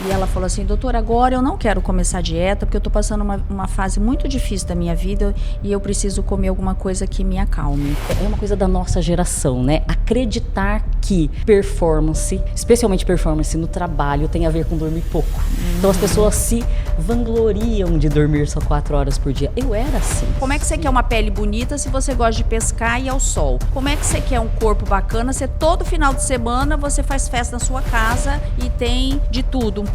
E ela falou assim, doutora, agora eu não quero começar a dieta, porque eu tô passando uma fase muito difícil da minha vida e eu preciso comer alguma coisa que me acalme. É uma coisa da nossa geração, né? Acreditar que performance, especialmente performance no trabalho, tem a ver com dormir pouco. Então as pessoas se vangloriam de dormir só 4 horas por dia. Eu era assim. Como é que você quer uma pele bonita se você gosta de pescar e ir ao sol? Como é que você quer um corpo bacana se todo final de semana você faz festa na sua casa e tem de tudo um pouco?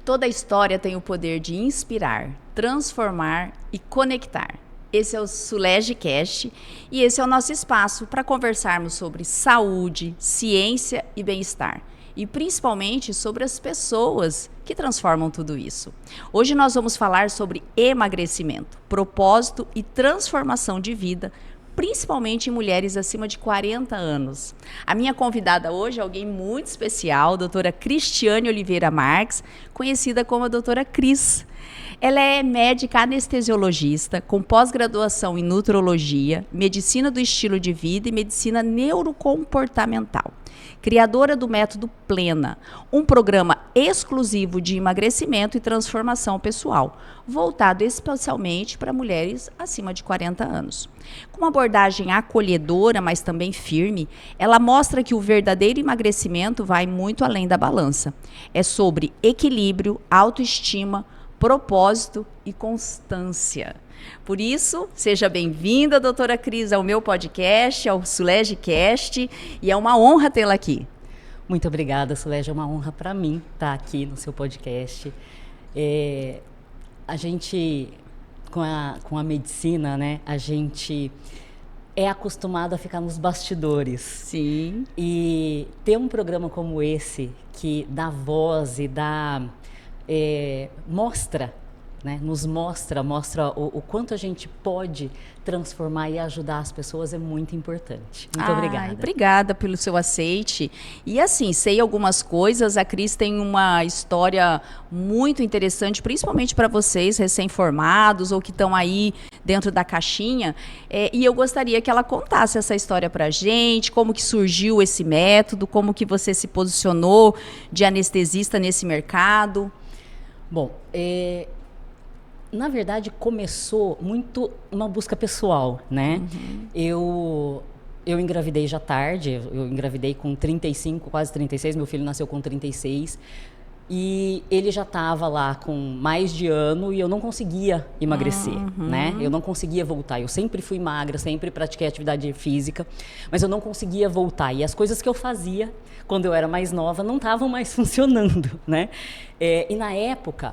Toda história tem o poder de inspirar, transformar e conectar. Esse é o SulegeCast e esse é o nosso espaço para conversarmos sobre saúde, ciência e bem-estar. E principalmente sobre as pessoas que transformam tudo isso. Hoje nós vamos falar sobre emagrecimento, propósito e transformação de vida, principalmente em mulheres acima de 40 anos. A minha convidada hoje é alguém muito especial, a doutora Cristiane Oliveira Marques, conhecida como a doutora Cris. Ela é médica anestesiologista, com pós-graduação em nutrologia, medicina do estilo de vida e medicina neurocomportamental. Criadora do método Plena, um programa exclusivo de emagrecimento e transformação pessoal, voltado especialmente para mulheres acima de 40 anos. Com uma abordagem acolhedora, mas também firme, ela mostra que o verdadeiro emagrecimento vai muito além da balança. É sobre equilíbrio, autoestima, propósito e constância. Por isso, seja bem-vinda, doutora Cris, ao meu podcast, ao SulegeCast, e é uma honra tê-la aqui. Muito obrigada, Sulege, é uma honra para mim estar aqui no seu podcast. A gente, com a medicina, né, a gente é acostumado a ficar nos bastidores. Sim. E ter um programa como esse, que dá voz e dá... nos mostra o quanto a gente pode transformar e ajudar as pessoas é muito importante. Muito obrigada. Obrigada pelo seu aceite. E assim, sei algumas coisas, a Cris tem uma história muito interessante, principalmente para vocês recém-formados ou que estão aí dentro da caixinha, e eu gostaria que ela contasse essa história para a gente, como que surgiu esse método, como que você se posicionou de anestesista nesse mercado. Bom, na verdade, começou muito uma busca pessoal, né? Eu engravidei já tarde, eu engravidei com 35, quase 36, meu filho nasceu com 36, e ele já estava lá com mais de ano e eu não conseguia emagrecer, né? Eu não conseguia voltar, eu sempre fui magra, sempre pratiquei atividade física, mas eu não conseguia voltar, e as coisas que eu fazia quando eu era mais nova não estavam mais funcionando, né? E na época...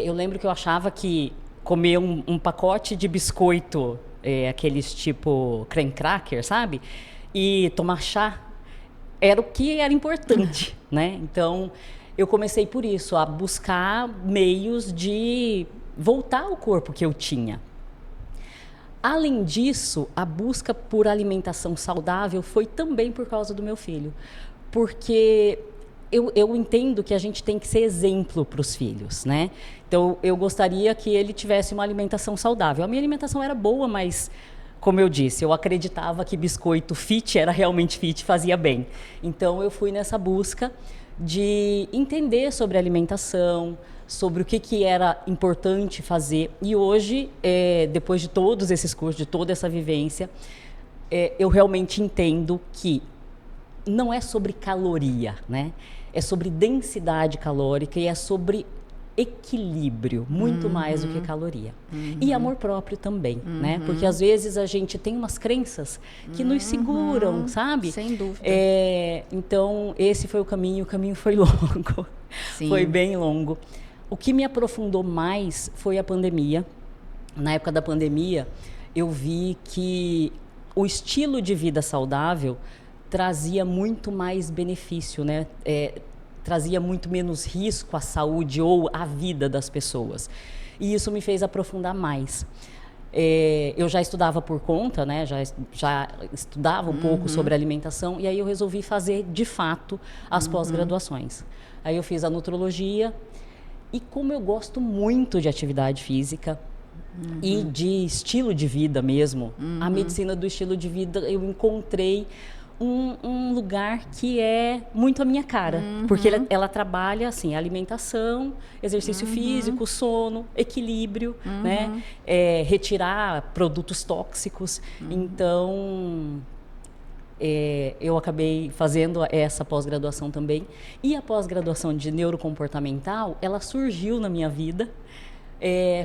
eu lembro que eu achava que comer um pacote de biscoito, aqueles tipo creme cracker, sabe? E tomar chá, era o que era importante, né? Então, eu comecei por isso, a buscar meios de voltar ao corpo que eu tinha. Além disso, a busca por alimentação saudável foi também por causa do meu filho. Porque... Eu entendo que a gente tem que ser exemplo para os filhos, né? Então, eu gostaria que ele tivesse uma alimentação saudável. A minha alimentação era boa, mas, como eu disse, eu acreditava que biscoito fit era realmente fit, fazia bem. Então, eu fui nessa busca de entender sobre alimentação, sobre o que era importante fazer. E hoje, depois de todos esses cursos, de toda essa vivência, eu realmente entendo que não é sobre caloria, né? É sobre densidade calórica e é sobre equilíbrio, muito mais do que caloria. E amor próprio também, né? Porque às vezes a gente tem umas crenças que nos seguram, sabe? Sem dúvida. Então, esse foi o caminho foi longo. Sim. Foi bem longo. O que me aprofundou mais foi a pandemia. Na época da pandemia, eu vi que o estilo de vida saudável trazia muito mais benefício, né? Trazia muito menos risco à saúde ou à vida das pessoas. E isso me fez aprofundar mais. Eu já estudava por conta, né? Já estudava um pouco sobre alimentação, e aí eu resolvi fazer, de fato, as pós-graduações. Aí eu fiz a nutrologia E como eu gosto muito de atividade física e de estilo de vida mesmo, a medicina do estilo de vida, eu encontrei um lugar que é muito a minha cara. Porque ela trabalha, assim, alimentação, exercício físico, sono, equilíbrio, né? Retirar produtos tóxicos. Então, eu acabei fazendo essa pós-graduação também. E a pós-graduação de neurocomportamental, ela surgiu na minha vida.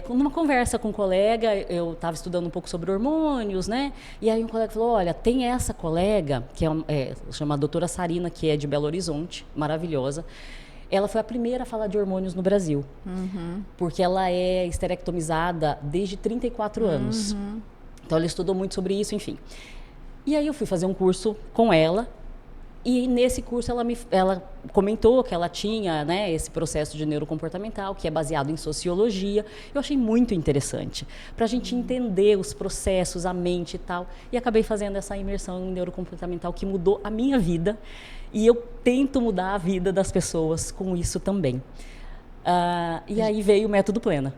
Numa conversa com um colega, eu estava estudando um pouco sobre hormônios, né? E aí um colega falou, olha, tem essa colega, que chama a doutora Sarina, que é de Belo Horizonte, maravilhosa. Ela foi a primeira a falar de hormônios no Brasil, porque ela é esterectomizada desde 34 anos. Então ela estudou muito sobre isso, enfim. E aí eu fui fazer um curso com ela, e nesse curso ela comentou que ela tinha, né, esse processo de neurocomportamental, que é baseado em sociologia. Eu achei muito interessante, para a gente entender os processos, a mente e tal. E acabei fazendo essa imersão em neurocomportamental que mudou a minha vida. E eu tento mudar a vida das pessoas com isso também. E aí veio o Método Plena,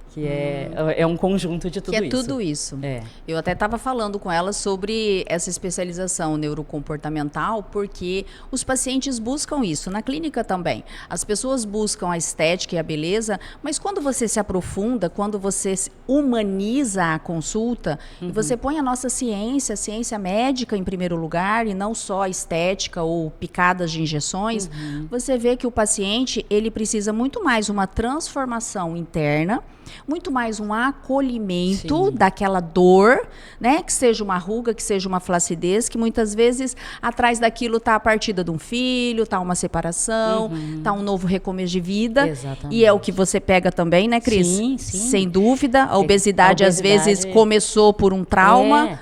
que é um conjunto de tudo isso. Que é tudo isso. Eu até estava falando com ela sobre essa especialização neurocomportamental, porque os pacientes buscam isso, na clínica também. As pessoas buscam a estética e a beleza, mas quando você se aprofunda, quando você humaniza a consulta, e você põe a nossa ciência, a ciência médica em primeiro lugar, e não só a estética ou picadas de injeções, você vê que o paciente, ele precisa muito mais uma transformação interna, muito mais um acolhimento daquela dor, né? Que seja uma ruga, que seja uma flacidez, que muitas vezes atrás daquilo está a partida de um filho, está uma separação, está um novo recomeço de vida. Exatamente. E é o que você pega também, né, Cris? Sim. Sem dúvida. A obesidade às vezes começou por um trauma.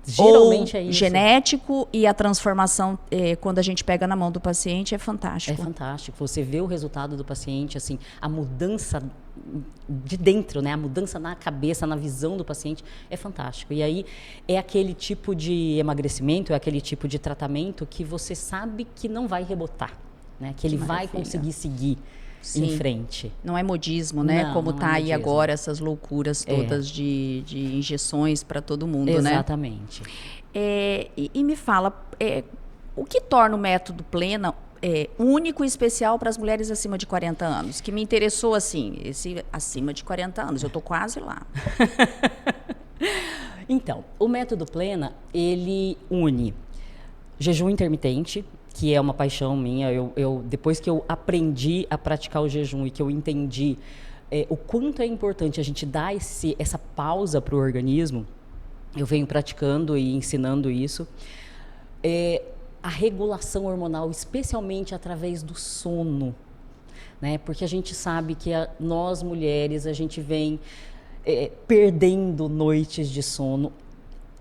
Geralmente ou é isso. Genético, e a transformação, quando a gente pega na mão do paciente, é fantástico. É fantástico. Você vê o resultado do paciente, assim, a mudança de dentro, né? A mudança na cabeça, na visão do paciente, é fantástico. E aí é aquele tipo de emagrecimento, é aquele tipo de tratamento que você sabe que não vai rebotar, né? Que ele vai conseguir seguir em frente. Não é modismo, né? Não, como não tá é aí modismo. agora essas loucuras todas de injeções para todo mundo, Exatamente. né? E me fala, o que torna o Método Plena único e especial para as mulheres acima de 40 anos? Que me interessou, assim, esse acima de 40 anos, eu tô quase lá. Então, o Método Plena, ele une jejum intermitente, que é uma paixão minha. Depois que eu aprendi a praticar o jejum e que eu entendi o quanto é importante a gente dar essa pausa para o organismo, eu venho praticando e ensinando isso. A regulação hormonal, especialmente através do sono, né? Porque a gente sabe que nós mulheres, a gente vem perdendo noites de sono,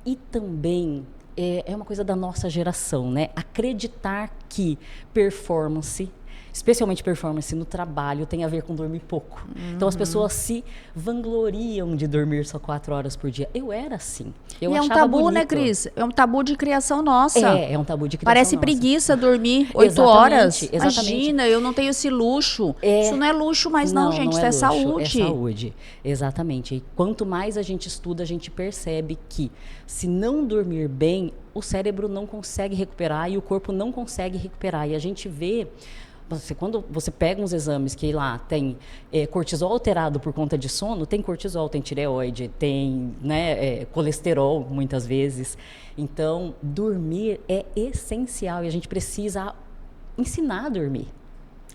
e também é uma coisa da nossa geração, né? Acreditar que performance, especialmente performance no trabalho, tem a ver com dormir pouco. Então as pessoas se vangloriam de dormir só 4 horas por dia. Eu era assim. Eu achava um tabu, bonito. né, Cris? É um tabu de criação nossa. É um tabu de criação Parece nossa. Preguiça dormir 8 horas. Exatamente. Imagina, eu não tenho esse luxo. Isso não é luxo mais não, gente. Isso é luxo, saúde. É saúde, exatamente. E quanto mais a gente estuda, a gente percebe que se não dormir bem, o cérebro não consegue recuperar e o corpo não consegue recuperar. E a gente vê... Quando você pega uns exames que lá tem cortisol alterado por conta de sono, tem cortisol, tem tireoide, tem, né, colesterol muitas vezes. Então, dormir é essencial e a gente precisa ensinar a dormir,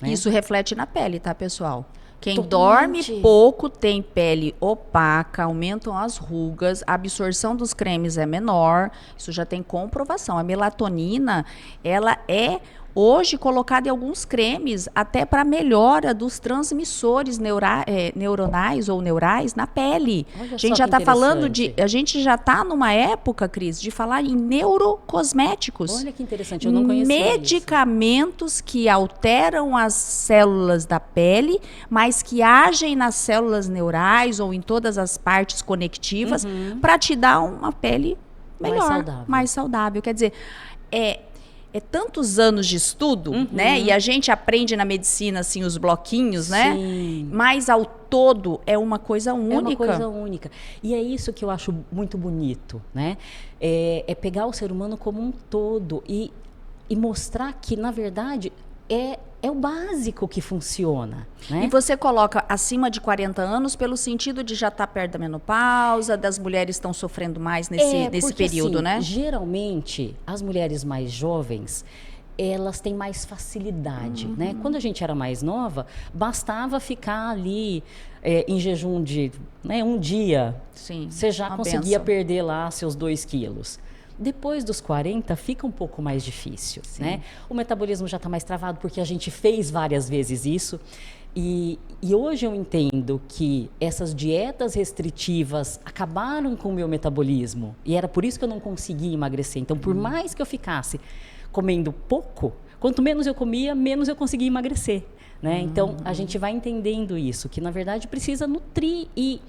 né? Isso reflete na pele, tá, pessoal? Quem Totalmente. dorme pouco tem pele opaca, aumentam as rugas, a absorção dos cremes é menor, isso já tem comprovação. A melatonina, ela é hoje colocada em alguns cremes até para melhora dos transmissores neuronais ou neurais na pele. Olha a gente só já que está falando interessante. a gente já está numa época, Cris, de falar em neurocosméticos. Olha que interessante, eu não conhecia medicamentos que alteram as células da pele, mas que agem nas células neurais ou em todas as partes conectivas para te dar uma pele melhor, mais saudável. Quer dizer, tantos anos de estudo, né? E a gente aprende na medicina, assim, os bloquinhos, né? Sim. Mas ao todo é uma coisa única. É uma coisa única. E é isso que eu acho muito bonito, né? É pegar o ser humano como um todo e mostrar que, na verdade, é o básico que funciona, né? E você coloca acima de 40 anos pelo sentido de já estar perto da menopausa, das mulheres estão sofrendo mais nesse porque, período, assim, né? Geralmente, as mulheres mais jovens, elas têm mais facilidade, né? Quando a gente era mais nova, bastava ficar ali em jejum de um dia. Sim, Você já uma conseguia benção. perder lá seus 2 quilos. Depois dos 40, fica um pouco mais difícil, né? O metabolismo já está mais travado, porque a gente fez várias vezes isso. E hoje eu entendo que essas dietas restritivas acabaram com o meu metabolismo. E era por isso que eu não conseguia emagrecer. Então, por mais que eu ficasse comendo pouco, quanto menos eu comia, menos eu conseguia emagrecer, né? Então, a gente vai entendendo isso, que na verdade precisa nutrir. E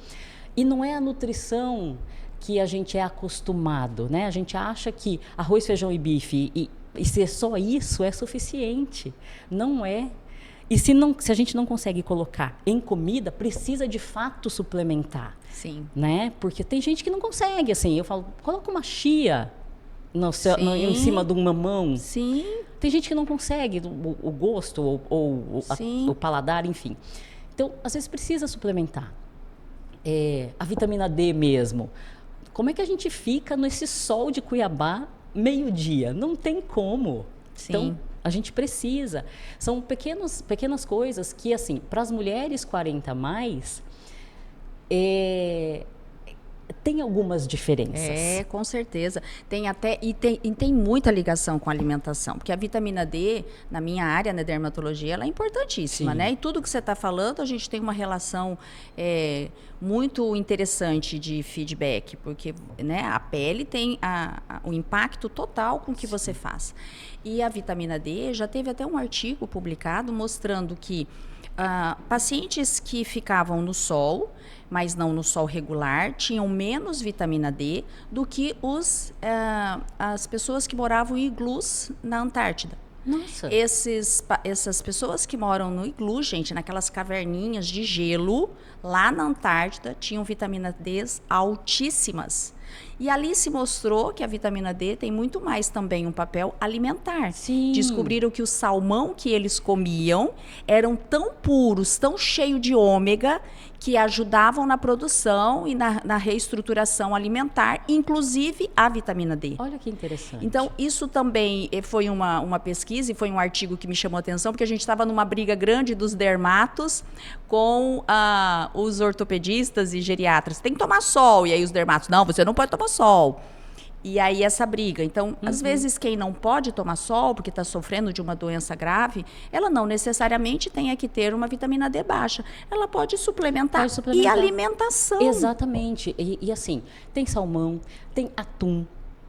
não é a nutrição que a gente é acostumado, né? A gente acha que arroz, feijão e bife e ser só isso é suficiente. Não é. E se a gente não consegue colocar em comida, precisa de fato suplementar. Sim. Né? Porque tem gente que não consegue, assim. Eu falo, coloca uma chia em cima de um mamão. Sim. Tem gente que não consegue o gosto ou o paladar, enfim. Então, às vezes precisa suplementar. A vitamina D mesmo. Como é que a gente fica nesse sol de Cuiabá meio-dia? Não tem como. Sim. Então, a gente precisa. São pequenas coisas que, assim, para as mulheres 40 a mais, tem algumas diferenças. Com certeza. Tem muita ligação com a alimentação, porque a vitamina D, na minha área, na dermatologia, ela é importantíssima, Sim. né? E tudo que você está falando, a gente tem uma relação muito interessante de feedback, porque, né, a pele tem o impacto total com o que você faz. E a vitamina D, já teve até um artigo publicado mostrando que pacientes que ficavam no sol, mas não no sol regular, tinham menos vitamina D do que as pessoas que moravam em iglus na Antártida. Nossa. Essas pessoas que moram no iglu, gente, naquelas caverninhas de gelo, lá na Antártida, tinham vitamina D altíssimas. E ali se mostrou que a vitamina D tem muito mais também um papel alimentar. Sim. Descobriram que o salmão que eles comiam eram tão puros, tão cheios de ômega, que ajudavam na produção e na reestruturação alimentar, inclusive a vitamina D. Olha que interessante. Então, isso também foi uma pesquisa e foi um artigo que me chamou a atenção, porque a gente estava numa briga grande dos dermatos com os ortopedistas e geriatras. Tem que tomar sol. E aí os dermatos, não, você não pode tomar sol. E aí essa briga. Então, às vezes, quem não pode tomar sol, porque está sofrendo de uma doença grave, ela não necessariamente tenha que ter uma vitamina D baixa. Ela pode suplementar. E alimentação. Exatamente. E assim, tem salmão, tem atum,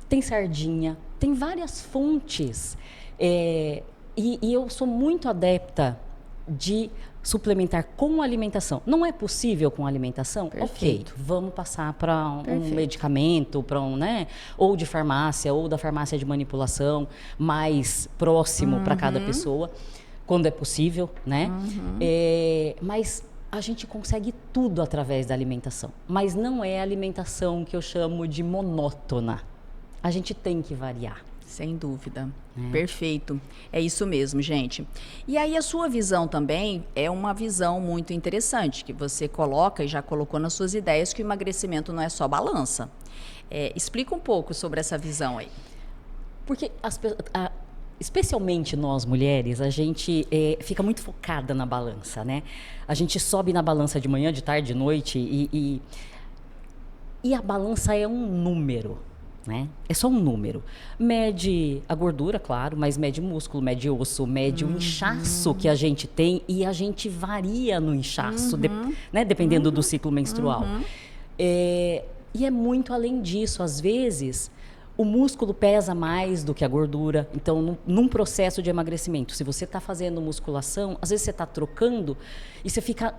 tem sardinha, tem várias fontes. E eu sou muito adepta de suplementar com alimentação. Não é possível com alimentação? Perfeito. Ok, vamos passar para um medicamento, para ou de farmácia, ou da farmácia de manipulação, mais próximo para cada pessoa, quando é possível, né? Mas a gente consegue tudo através da alimentação. Mas não é a alimentação que eu chamo de monótona. A gente tem que variar. Sem dúvida. Perfeito. É isso mesmo, gente. E aí a sua visão também é uma visão muito interessante, que você coloca e já colocou nas suas ideias que o emagrecimento não é só balança. Explica um pouco sobre essa visão aí. Porque especialmente nós mulheres, a gente fica muito focada na balança, né? A gente sobe na balança de manhã, de tarde, de noite e a balança é um número. Né? É só um número. Mede a gordura, claro, mas mede músculo, mede osso, mede o inchaço que a gente tem e a gente varia no inchaço, né? Dependendo do ciclo menstrual. E é muito além disso. Às vezes, o músculo pesa mais do que a gordura. Então, num processo de emagrecimento, se você está fazendo musculação, às vezes você está trocando e você fica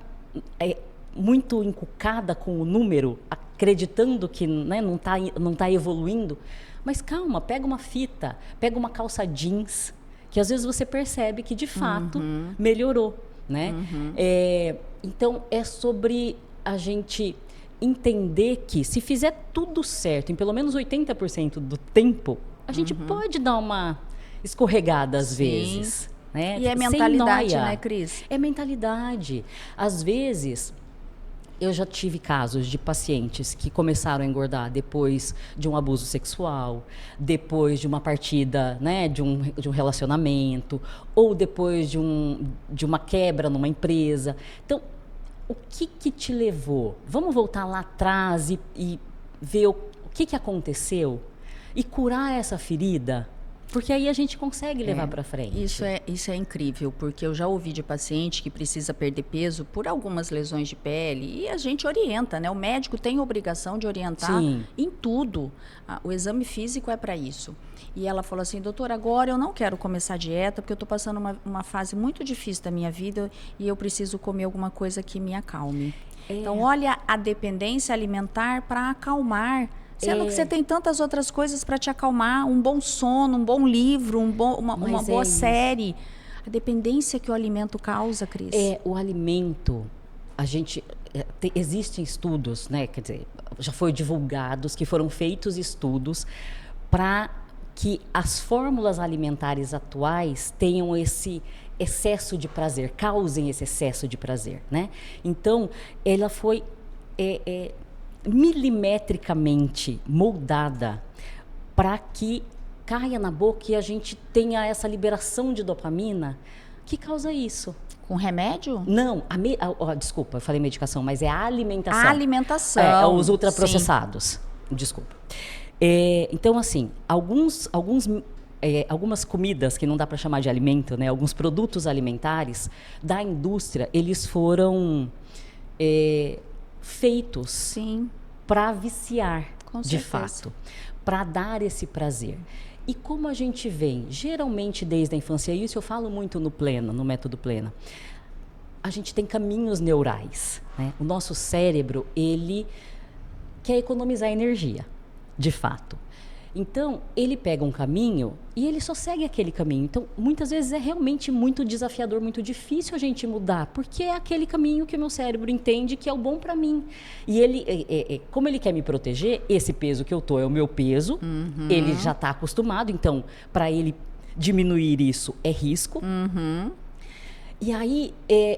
muito encucada com o número, acreditando que, né, não tá evoluindo. Mas calma, pega uma fita, pega uma calça jeans, que às vezes você percebe que de fato melhorou, né? Então é sobre a gente entender que se fizer tudo certo, em pelo menos 80% do tempo, a gente pode dar uma escorregada às vezes. Né? E é Sem mentalidade, noia. né, Cris? É mentalidade. Às vezes, eu já tive casos de pacientes que começaram a engordar depois de um abuso sexual, depois de uma partida, né, de um relacionamento, ou depois de uma quebra numa empresa. Então, o que te levou? Vamos voltar lá atrás e ver o que aconteceu e curar essa ferida? Porque aí a gente consegue levar para frente. Isso é incrível, porque eu já ouvi de paciente que precisa perder peso por algumas lesões de pele e a gente orienta, né? O médico tem a obrigação de orientar em tudo. O exame físico é para isso. E ela falou assim, doutora, agora eu não quero começar dieta porque eu estou passando uma fase muito difícil da minha vida e eu preciso comer alguma coisa que me acalme. Então, olha a dependência alimentar para acalmar. Sendo que você tem tantas outras coisas para te acalmar, um bom sono, um bom livro, uma boa série. A dependência que o alimento causa, Cris. O alimento, existem estudos, né? Quer dizer, já foram divulgados, que foram feitos estudos para que as fórmulas alimentares atuais tenham esse excesso de prazer, causem esse excesso de prazer, né? Então, ela foi milimetricamente moldada para que caia na boca e a gente tenha essa liberação de dopamina que causa isso. Com remédio? Não, desculpa, eu falei medicação, mas é a alimentação. A alimentação. Os ultraprocessados. Desculpa. Então, assim, algumas comidas que não dá para chamar de alimento, né? Alguns produtos alimentares da indústria, eles foram feitos para viciar, de fato, para dar esse prazer. E como a gente vem, geralmente desde a infância, isso eu falo muito no método Plena, a gente tem caminhos neurais, né? O nosso cérebro, ele quer economizar energia, de fato. Então, ele pega um caminho e ele só segue aquele caminho. Então, muitas vezes é realmente muito desafiador, muito difícil a gente mudar, porque é aquele caminho que o meu cérebro entende que é o bom para mim. E ele, como ele quer me proteger, esse peso que eu tô é o meu peso, ele já está acostumado, então, para ele diminuir isso é risco. E aí,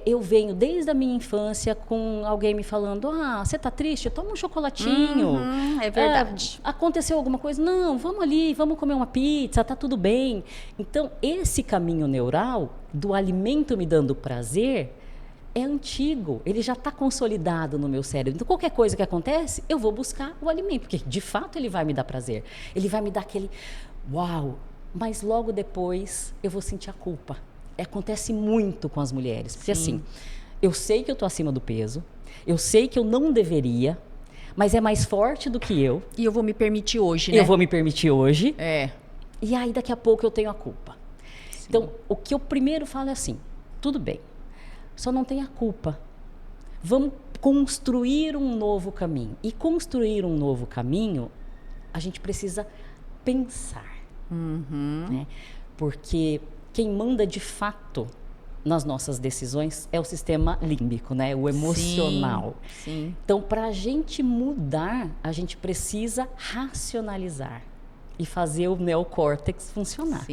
eu venho desde a minha infância com alguém me falando, você tá triste? Toma um chocolatinho. É verdade. Aconteceu alguma coisa? Não, vamos ali, vamos comer uma pizza, tá tudo bem. Então, esse caminho neural do alimento me dando prazer é antigo, ele já está consolidado no meu cérebro. Então, qualquer coisa que acontece, eu vou buscar o alimento, porque de fato ele vai me dar prazer. Ele vai me dar aquele uau, mas logo depois eu vou sentir a culpa. Acontece muito com as mulheres, porque assim, eu sei que eu tô acima do peso, eu sei que eu não deveria, mas é mais forte do que eu. E eu vou me permitir hoje, né? Eu vou me permitir hoje. E aí daqui a pouco eu tenho a culpa. Então, o que eu primeiro falo é assim, tudo bem, só não tenha culpa. Vamos construir um novo caminho. E construir um novo caminho, a gente precisa pensar. Né? Porque quem manda de fato nas nossas decisões é o sistema límbico, né? O emocional. Sim. Então, para a gente mudar, a gente precisa racionalizar e fazer o neocórtex funcionar.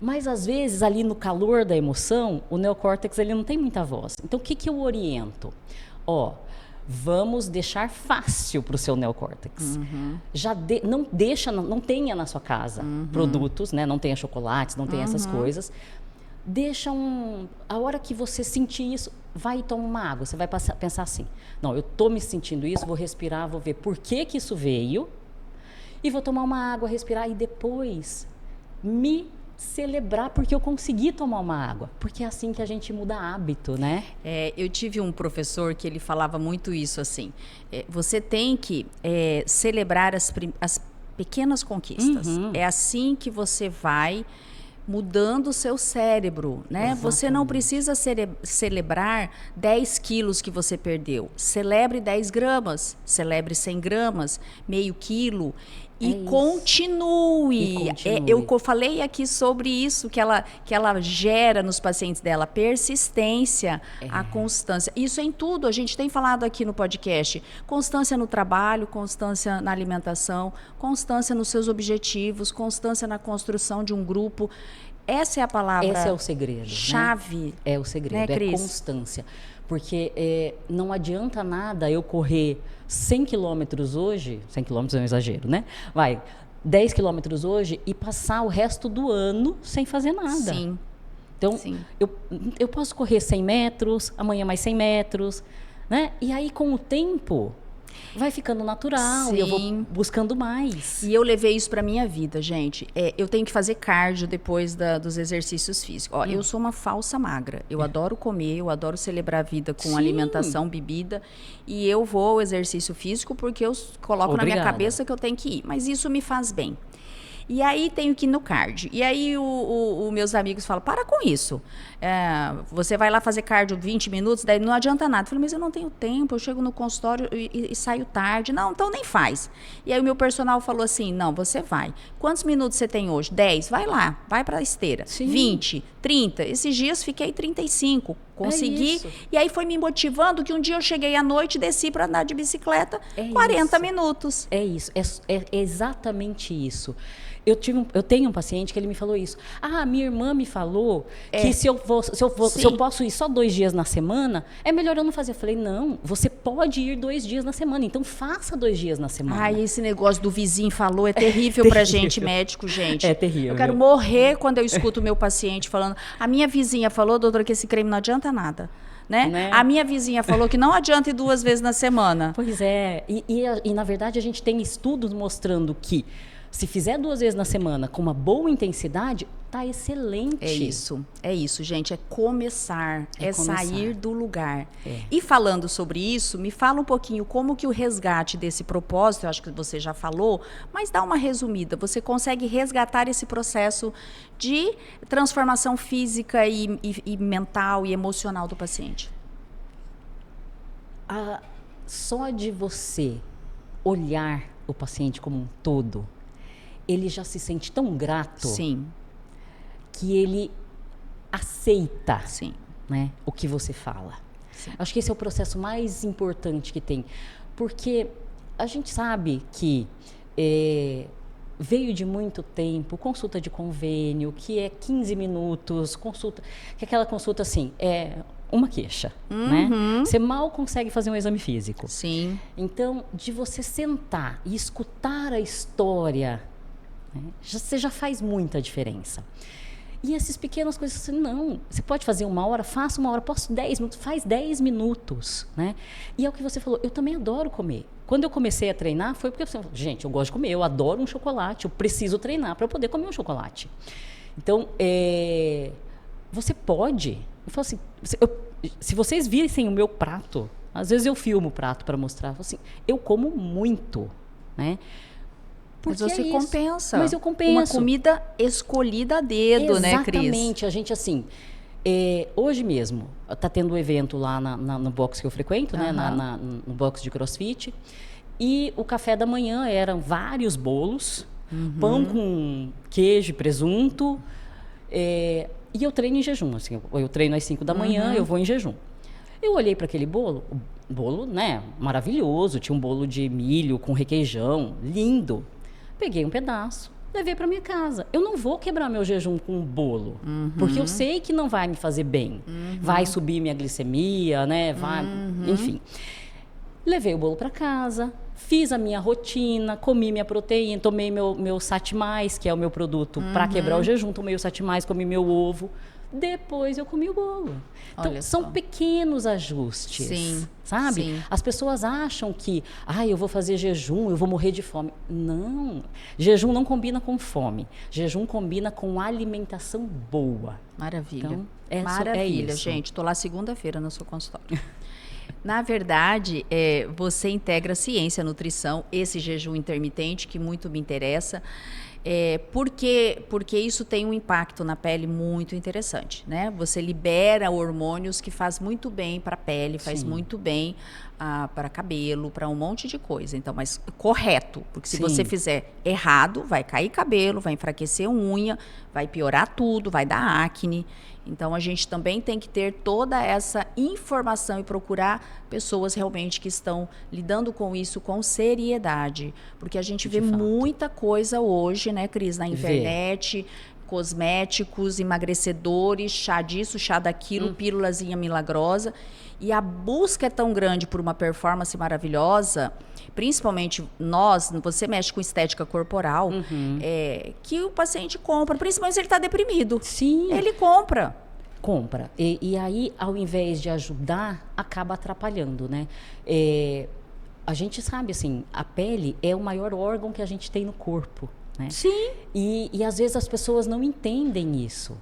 Mas, às vezes, ali no calor da emoção, o neocórtex ele não tem muita voz. Então, o que eu oriento? Vamos deixar fácil para o seu neocórtex. Não tenha na sua casa produtos, né? Não tenha chocolates, não tenha essas coisas. Deixa a hora que você sentir isso, vai e toma uma água. Você vai pensar assim, não, eu estou me sentindo isso, vou respirar, vou ver por que isso veio e vou tomar uma água, respirar e depois me celebrar porque eu consegui tomar uma água, porque é assim que a gente muda hábito, né? Eu tive um professor que ele falava muito isso assim, você tem que celebrar as pequenas conquistas, é assim que você vai mudando o seu cérebro, né? Você não precisa celebrar 10 quilos que você perdeu. Celebre 10 gramas, celebre 100 gramas, meio quilo. E continue. Eu falei aqui sobre isso que ela gera nos pacientes dela, persistência, a constância. Isso em tudo, a gente tem falado aqui no podcast. Constância no trabalho, constância na alimentação, constância nos seus objetivos, constância na construção de um grupo. Essa é a palavra. Esse é o segredo. Chave. Né? É o segredo, né, é constância. Porque não adianta nada eu correr 100 quilômetros hoje, 100 quilômetros é um exagero, né? 10 quilômetros hoje e passar o resto do ano sem fazer nada. Sim. Então, eu posso correr 100 metros, amanhã mais 100 metros, né? E aí, com o tempo, vai ficando natural e eu vou buscando mais. E eu levei isso para minha vida, gente. Eu tenho que fazer cardio depois dos exercícios físicos. Eu sou uma falsa magra. Eu adoro comer, eu adoro celebrar a vida com alimentação, bebida. E eu vou ao exercício físico porque eu coloco na minha cabeça que eu tenho que ir. Mas isso me faz bem. E aí tenho que ir no cardio. E aí os meus amigos falam, para com isso. Você vai lá fazer cardio 20 minutos, daí não adianta nada. Eu falei, mas eu não tenho tempo, eu chego no consultório e saio tarde. Não, então nem faz. E aí o meu personal falou assim, não, você vai. Quantos minutos você tem hoje? 10? Vai lá, vai para a esteira. 20, 30. Esses dias fiquei 35. Consegui. E aí foi me motivando que um dia eu cheguei à noite e desci para andar de bicicleta 40 minutos. É isso, é exatamente isso. Eu tenho um paciente que ele me falou isso. Minha irmã me falou que se eu posso ir só 2 dias na semana, é melhor eu não fazer. Eu falei, não, você pode ir 2 dias na semana, então faça 2 dias na semana. Esse negócio do vizinho falou é terrível pra gente, médico, gente. É terrível. Eu quero morrer quando eu escuto o meu paciente falando, a minha vizinha falou, doutora, que esse creme não adianta nada. Né? A minha vizinha falou que não adianta ir 2 vezes na semana. Pois é, e na verdade a gente tem estudos mostrando que se fizer 2 vezes na semana com uma boa intensidade, tá excelente. É isso, gente. É começar, sair do lugar. E falando sobre isso, me fala um pouquinho como que o resgate desse propósito, eu acho que você já falou, mas dá uma resumida. Você consegue resgatar esse processo de transformação física e mental e emocional do paciente? Só de você olhar o paciente como um todo, ele já se sente tão grato que ele aceita né, o que você fala. Acho que esse é o processo mais importante que tem. Porque a gente sabe que veio de muito tempo, consulta de convênio, que é 15 minutos, que aquela consulta assim, uma queixa, né? Você mal consegue fazer um exame físico. Então, de você sentar e escutar a história, você já faz muita diferença. E essas pequenas coisas, assim, não, você pode fazer 1 hora, faça 1 hora, posso 10 minutos, faz 10 minutos, né? E é o que você falou, eu também adoro comer. Quando eu comecei a treinar, foi porque eu falei, gente, eu gosto de comer, eu adoro um chocolate, eu preciso treinar para eu poder comer um chocolate. Então, você pode, eu falo assim, se vocês vissem o meu prato, às vezes eu filmo o prato para mostrar, eu falo assim, eu como muito, né? Porque mas você compensa. Mas eu compenso. Uma comida escolhida a dedo, né, Cris? Exatamente. A gente, assim, hoje mesmo, está tendo um evento lá no box que eu frequento, né, no box de CrossFit, e o café da manhã eram vários bolos, pão com queijo e presunto, e eu treino em jejum. Assim, eu treino às 5 da manhã, eu vou em jejum. Eu olhei para aquele bolo, né, maravilhoso, tinha um bolo de milho com requeijão, lindo. Peguei um pedaço, levei para minha casa. Eu não vou quebrar meu jejum com um bolo, porque eu sei que não vai me fazer bem. Vai subir minha glicemia, né? Enfim. Levei o bolo para casa, fiz a minha rotina, comi minha proteína, tomei meu Satimais, que é o meu produto para quebrar o jejum, tomei o Satimais, comi meu ovo. Depois eu comi o bolo. Então, são pequenos ajustes, sabe? As pessoas acham que, eu vou fazer jejum, eu vou morrer de fome. Não, jejum não combina com fome. Jejum combina com alimentação boa. Maravilha. Então, maravilha, gente. Estou lá segunda-feira no seu consultório. Na verdade, você integra ciência, nutrição, esse jejum intermitente que muito me interessa. Porque isso tem um impacto na pele muito interessante, né? Você libera hormônios que faz muito bem para a pele, faz muito bem para cabelo, para um monte de coisa. Então, mas correto, porque se você fizer errado, vai cair cabelo, vai enfraquecer unha, vai piorar tudo, vai dar acne. Então, a gente também tem que ter toda essa informação e procurar pessoas realmente que estão lidando com isso com seriedade. Porque a gente vê muita coisa hoje, né, Cris, na internet, cosméticos, emagrecedores, chá disso, chá daquilo, pílulazinha milagrosa. E a busca é tão grande por uma performance maravilhosa, principalmente você mexe com estética corporal, que o paciente compra, principalmente se ele está deprimido. Sim. Ele compra. Compra. E aí, ao invés de ajudar, acaba atrapalhando, né? A gente sabe, assim, a pele é o maior órgão que a gente tem no corpo, né? Sim. E às vezes as pessoas não entendem isso.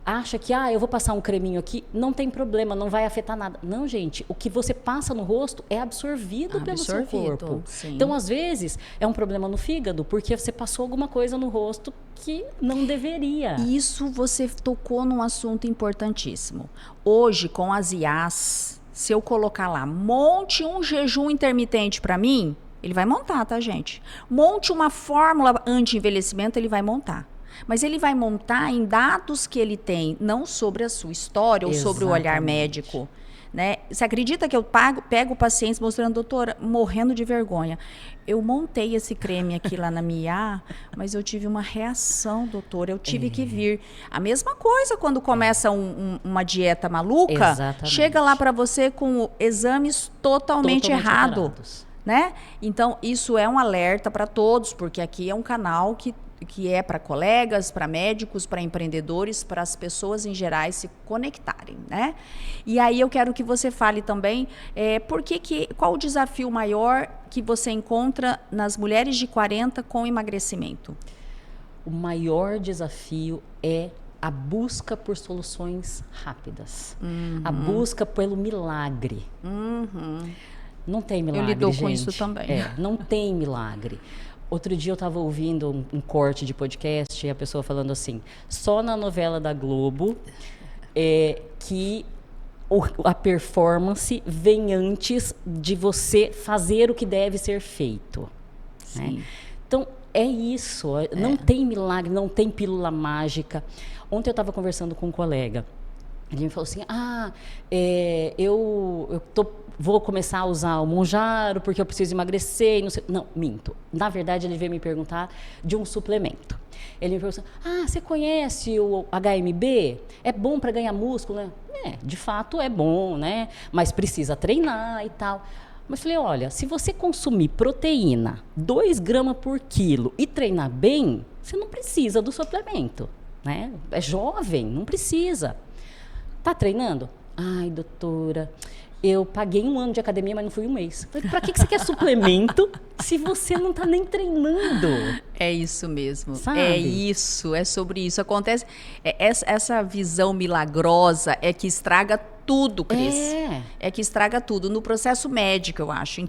Acha que, eu vou passar um creminho aqui, não tem problema, não vai afetar nada. Não, gente, o que você passa no rosto é absorvido pelo seu corpo. Sim. Então, às vezes, é um problema no fígado, porque você passou alguma coisa no rosto que não deveria. Isso você tocou num assunto importantíssimo. Hoje, com as IAs, se eu colocar lá, monte um jejum intermitente para mim, ele vai montar, tá, gente? Monte uma fórmula anti-envelhecimento, ele vai montar. Mas ele vai montar em dados que ele tem, não sobre a sua história ou sobre o olhar médico. Né? Você acredita que eu pego pacientes mostrando, doutora, morrendo de vergonha. Eu montei esse creme aqui lá na minha IA, mas eu tive uma reação, doutora. Eu tive que vir. A mesma coisa quando começa uma dieta maluca, chega lá para você com exames totalmente errados. Né? Então, isso é um alerta para todos, porque aqui é um canal que é para colegas, para médicos, para empreendedores, para as pessoas em geral se conectarem, né? E aí eu quero que você fale também qual o desafio maior que você encontra nas mulheres de 40 com emagrecimento? O maior desafio é a busca por soluções rápidas. A busca pelo milagre. Não tem milagre, eu lido gente. Com isso também. Não tem milagre. Outro dia eu estava ouvindo um corte de podcast e a pessoa falando assim, só na novela da Globo que a performance vem antes de você fazer o que deve ser feito. Né? Então, é isso. Não tem milagre, não tem pílula mágica. Ontem eu estava conversando com um colega. Ele me falou assim, vou começar a usar o Monjaro porque eu preciso emagrecer. E não sei. Não, minto. Na verdade, ele veio me perguntar de um suplemento. Ele me perguntou, você conhece o HMB? É bom para ganhar músculo, né? De fato é bom, né? Mas precisa treinar e tal. Mas falei, olha, se você consumir proteína 2 gramas por quilo e treinar bem, você não precisa do suplemento, né? É jovem, não precisa. Tá treinando? Ai, doutora, eu paguei 1 ano de academia, mas não fui 1 mês. Pra que você quer suplemento se você não tá nem treinando? É isso mesmo. Sabe? É isso, é sobre isso. Acontece, essa visão milagrosa é que estraga tudo, Cris. É que estraga tudo. No processo médico, eu acho.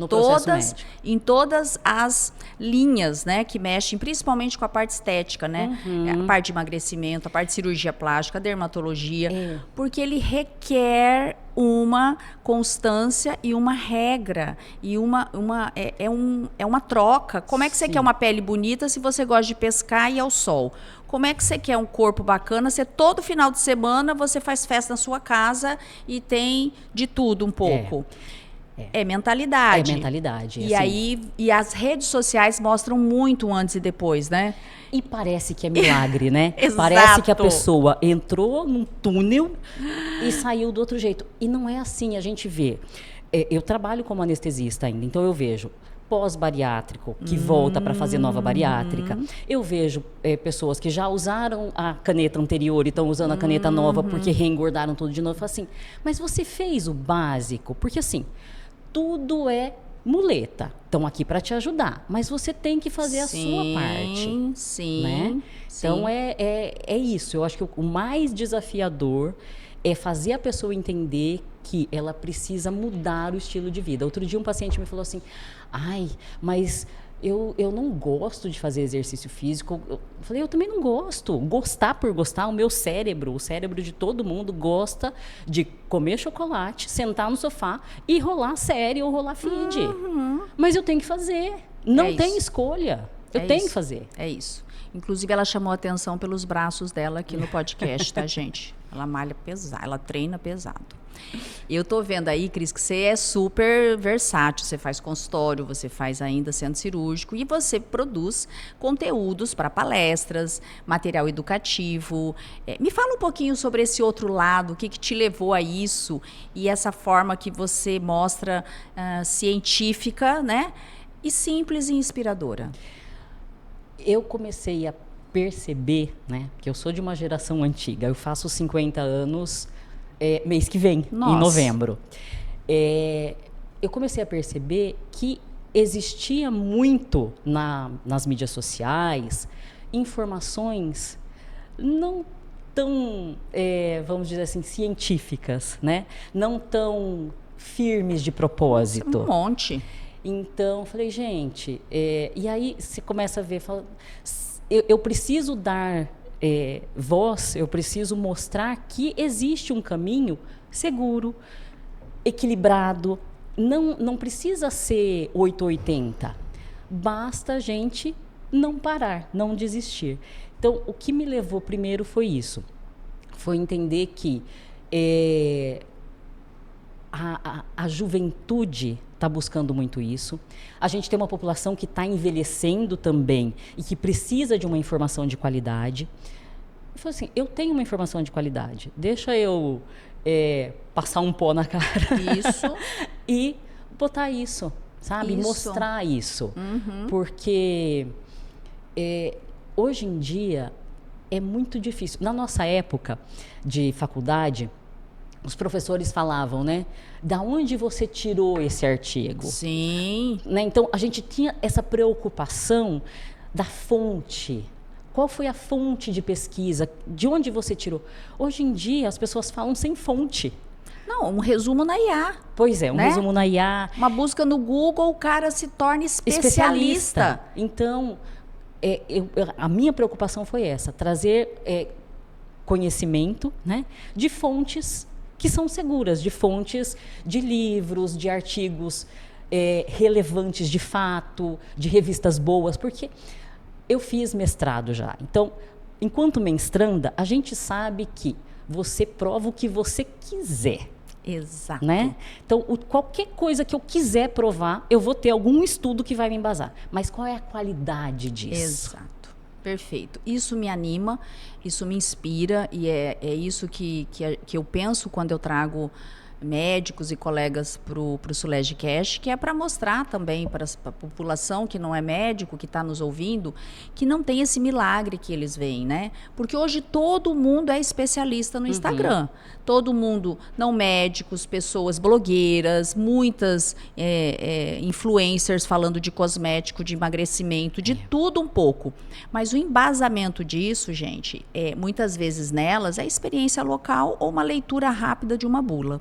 Em todas as linhas, né? Que mexem principalmente com a parte estética, né? A parte de emagrecimento, a parte de cirurgia plástica, a dermatologia. Porque ele requer uma constância e uma regra. E é uma troca. Como é que você quer uma pele bonita se você gosta de pescar e ir ao sol? Como é que você quer um corpo bacana se todo final de semana você faz festa na sua casa e tem de tudo um pouco? É mentalidade. É mentalidade. E assim, e as redes sociais mostram muito antes e depois, né? E parece que é milagre, né? Exato. Parece que a pessoa entrou num túnel e saiu do outro jeito. E não é assim, a gente vê. Eu trabalho como anestesista ainda, então eu vejo pós-bariátrico que volta para fazer nova bariátrica. Eu vejo pessoas que já usaram a caneta anterior e estão usando a caneta nova porque reengordaram tudo de novo. Eu falo assim, mas você fez o básico? Porque assim, tudo é muleta. Estão aqui para te ajudar, mas você tem que fazer a sua parte. Sim, né? Então é isso. Eu acho que o mais desafiador é fazer a pessoa entender que ela precisa mudar o estilo de vida. Outro dia um paciente me falou assim, ai, mas eu não gosto de fazer exercício físico. Eu falei, eu também não gosto. Gostar por gostar, o meu cérebro, o cérebro de todo mundo gosta de comer chocolate, sentar no sofá e rolar série ou rolar feed. Mas eu tenho que fazer. Não tem escolha. Eu tenho que fazer. É isso. Inclusive, ela chamou a atenção pelos braços dela aqui no podcast, tá, gente? Ela malha pesado, ela treina pesado. Eu tô vendo aí, Cris, que você é super versátil. Você faz consultório, você faz ainda centro cirúrgico e você produz conteúdos para palestras, material educativo. Me fala um pouquinho sobre esse outro lado, o que te levou a isso e essa forma que você mostra científica, né? E simples e inspiradora. Eu comecei a perceber, né, que eu sou de uma geração antiga. Eu faço 50 anos mês que vem, Nossa. em novembro. Eu comecei a perceber que existia muito nas mídias sociais informações não tão, vamos dizer assim, científicas, né? Não tão firmes de propósito. Um monte. Então, falei, gente, e aí você começa a ver, fala, eu preciso dar voz, eu preciso mostrar que existe um caminho seguro, equilibrado, não precisa ser 880, basta a gente não parar, não desistir. Então, o que me levou primeiro foi isso, foi entender que a juventude está buscando muito isso. A gente tem uma população que está envelhecendo também e que precisa de uma informação de qualidade. Eu falei assim, eu tenho uma informação de qualidade, deixa eu passar um pó na cara. Isso. E botar isso, sabe? Isso. Mostrar isso. Porque hoje em dia é muito difícil. Na nossa época de faculdade, os professores falavam, né? Da onde você tirou esse artigo? Sim. Né? Então, a gente tinha essa preocupação da fonte. Qual foi a fonte de pesquisa? De onde você tirou? Hoje em dia, as pessoas falam sem fonte. Não, um resumo na IA. Pois é, um né? resumo na IA. Uma busca no Google, o cara se torna especialista. Então, a minha preocupação foi essa, trazer conhecimento, né, de fontes que são seguras, de fontes de livros, de artigos relevantes de fato, de revistas boas, porque eu fiz mestrado já. Então, enquanto mestranda, a gente sabe que você prova o que você quiser. Exato. Né? Então, qualquer coisa que eu quiser provar, eu vou ter algum estudo que vai me embasar. Mas qual é a qualidade disso? Exato. Perfeito. Isso me anima, isso me inspira e é isso que eu penso quando eu trago médicos e colegas para o SulegeCast, que é para mostrar também para a população que não é médico, que está nos ouvindo, que não tem esse milagre que eles veem, né? Porque hoje todo mundo é especialista no Instagram. Todo mundo, não médicos, pessoas blogueiras, muitas influencers falando de cosmético, de emagrecimento, de tudo um pouco. Mas o embasamento disso, gente, muitas vezes nelas é a experiência local ou uma leitura rápida de uma bula.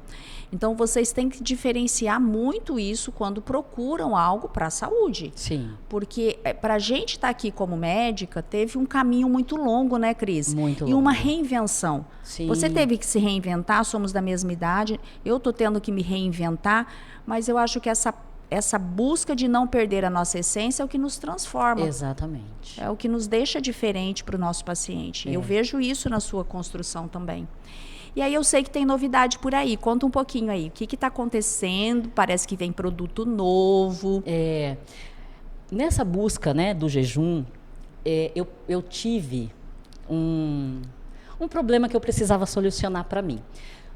Então, vocês têm que diferenciar muito isso quando procuram algo para a saúde. Sim. Porque para a gente estar aqui como médica, teve um caminho muito longo, né, Cris? Muito longo. E uma reinvenção. Sim. Você teve que se reinventar, somos da mesma idade, eu estou tendo que me reinventar, mas eu acho que essa busca de não perder a nossa essência é o que nos transforma. Exatamente. É o que nos deixa diferente para o nosso paciente. Eu vejo isso na sua construção também. E aí eu sei que tem novidade por aí. Conta um pouquinho aí. O que está acontecendo? Parece que vem produto novo. Nessa busca, né, do jejum, eu tive um problema que eu precisava solucionar para mim.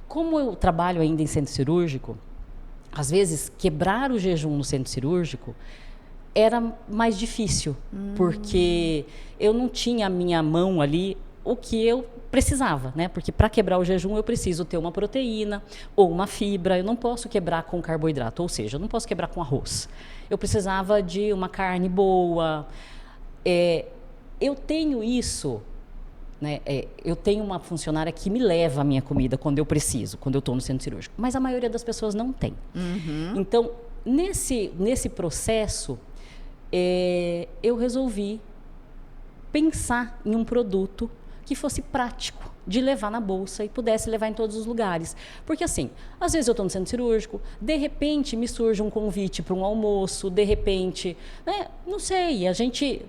Como eu trabalho ainda em centro cirúrgico, às vezes quebrar o jejum no centro cirúrgico era mais difícil, porque eu não tinha a minha mão ali o que eu precisava, né? Porque para quebrar o jejum eu preciso ter uma proteína ou uma fibra, eu não posso quebrar com carboidrato, ou seja, eu não posso quebrar com arroz. Eu precisava de uma carne boa. Eu tenho isso né? Eu tenho uma funcionária que me leva a minha comida quando eu preciso, quando eu estou no centro cirúrgico, mas a maioria das pessoas não tem. Então, nesse processo, eu resolvi pensar em um produto que fosse prático de levar na bolsa e pudesse levar em todos os lugares. Porque assim, às vezes eu estou no centro cirúrgico, de repente me surge um convite para um almoço, de repente, né, não sei, a gente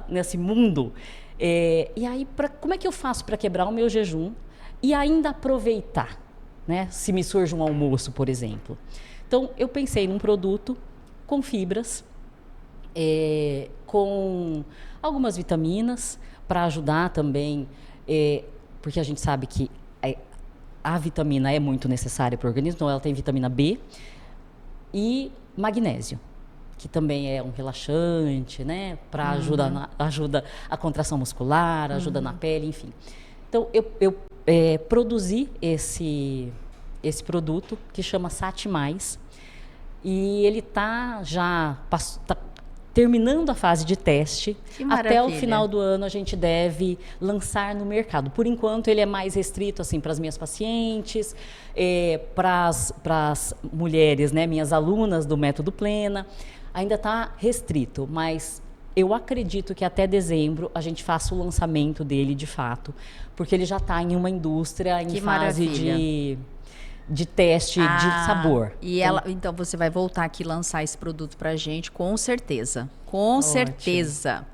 nesse mundo, e aí como é que eu faço para quebrar o meu jejum e ainda aproveitar, né, se me surge um almoço, por exemplo. Então, eu pensei num produto com fibras, com algumas vitaminas para ajudar também, porque a gente sabe que a vitamina é muito necessária para o organismo, então ela tem vitamina B e magnésio, que também é um relaxante, né, para ajuda a contração muscular, ajuda na pele, enfim. Então, eu produzi esse produto que chama Sati Mais, e ele já terminando a fase de teste. Até o final do ano a gente deve lançar no mercado. Por enquanto ele é mais restrito assim para as minhas pacientes, para as mulheres, né, minhas alunas do Método Plena. Ainda está restrito, mas eu acredito que até dezembro a gente faça o lançamento dele de fato, porque ele já está em uma indústria em fase de teste de sabor. E então você vai voltar aqui lançar esse produto pra gente, com certeza. Com certeza.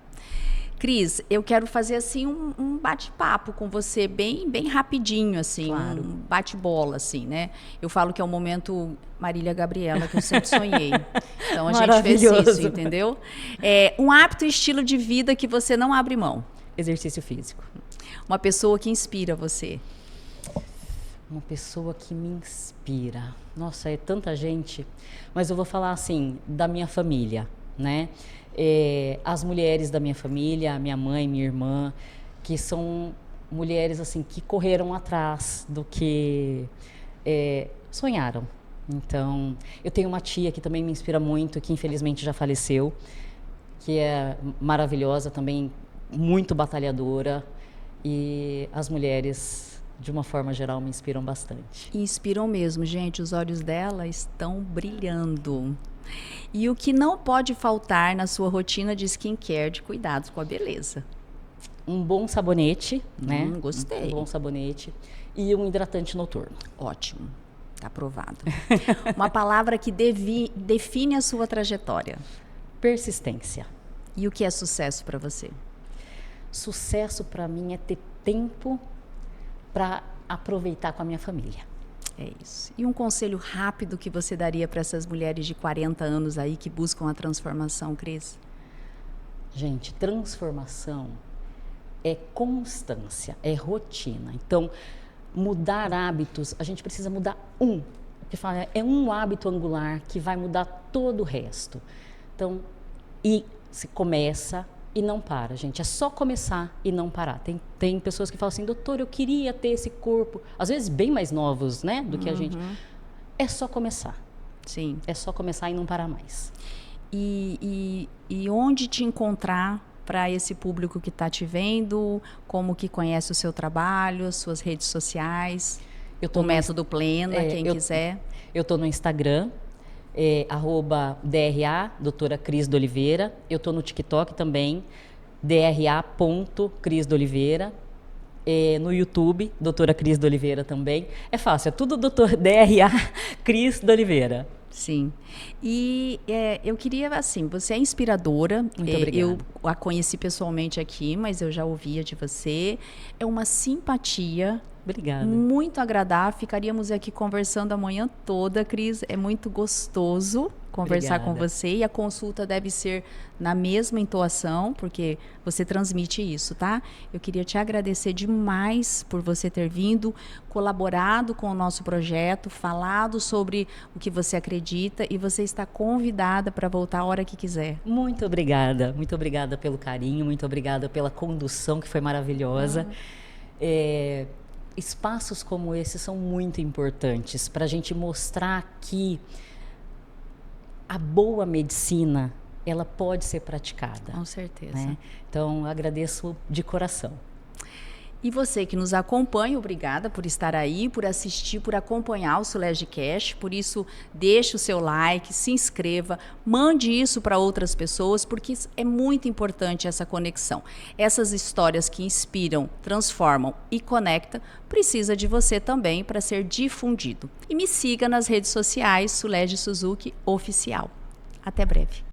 Cris, eu quero fazer assim um bate-papo com você bem rapidinho, assim, claro. Um bate-bola, assim, né? Eu falo que é o momento Marília Gabriela, que eu sempre sonhei. Então a gente fez isso, entendeu? Um hábito e estilo de vida que você não abre mão. Exercício físico. Uma pessoa que inspira você. Uma pessoa que me inspira. Nossa, é tanta gente. Mas eu vou falar assim, da minha família, né? As mulheres da minha família, minha mãe, minha irmã, que são mulheres assim que correram atrás do que sonharam. Então, eu tenho uma tia que também me inspira muito, que infelizmente já faleceu, que é maravilhosa também, muito batalhadora, e as mulheres, de uma forma geral, me inspiram bastante. Inspiram mesmo, gente. Os olhos dela estão brilhando. E o que não pode faltar na sua rotina de skincare, de cuidados com a beleza? Um bom sabonete, né? Gostei. Um bom sabonete e um hidratante noturno. Ótimo. Tá aprovado. Uma palavra que define a sua trajetória. Persistência. E o que é sucesso para você? Sucesso para mim é ter tempo para aproveitar com a minha família. É isso. E um conselho rápido que você daria para essas mulheres de 40 anos aí que buscam a transformação, Cris? Gente, transformação é constância, é rotina. Então, mudar hábitos, a gente precisa mudar que fala, é um hábito angular que vai mudar todo o resto. Então, e se começa e não para, gente. É só começar e não parar. Tem pessoas que falam assim, doutor, eu queria ter esse corpo. Às vezes bem mais novos, né, do que a gente. É só começar. Sim. É só começar e não parar mais. E onde te encontrar para esse público que está te vendo, como que conhece o seu trabalho, as suas redes sociais, o Método Plena, quem quiser. Eu estou no Instagram, @DRA, doutora Cris de Oliveira. Eu estou no TikTok também, DRA.Cris de Oliveira. No YouTube, doutora Cris de Oliveira também. É fácil, é tudo doutor DRA Cris de Oliveira. Sim. E eu queria, assim, você é inspiradora. Muito obrigada. Eu a conheci pessoalmente aqui, mas eu já ouvia de você. É uma simpatia. Obrigada. Muito agradável. Ficaríamos aqui conversando a manhã toda, Cris. É muito gostoso conversar com você. E a consulta deve ser na mesma entoação, porque você transmite isso, tá? Eu queria te agradecer demais por você ter vindo, colaborado com o nosso projeto, falado sobre o que você acredita, e você está convidada para voltar a hora que quiser. Muito obrigada. Muito obrigada pelo carinho, muito obrigada pela condução, que foi maravilhosa. Espaços como esse são muito importantes para a gente mostrar que a boa medicina, ela pode ser praticada. Com certeza. Né? Então, agradeço de coração. E você que nos acompanha, obrigada por estar aí, por assistir, por acompanhar o SulegeCast. Por isso, deixe o seu like, se inscreva, mande isso para outras pessoas, porque é muito importante essa conexão. Essas histórias que inspiram, transformam e conectam, precisa de você também para ser difundido. E me siga nas redes sociais, Sulege Suzuki Oficial. Até breve.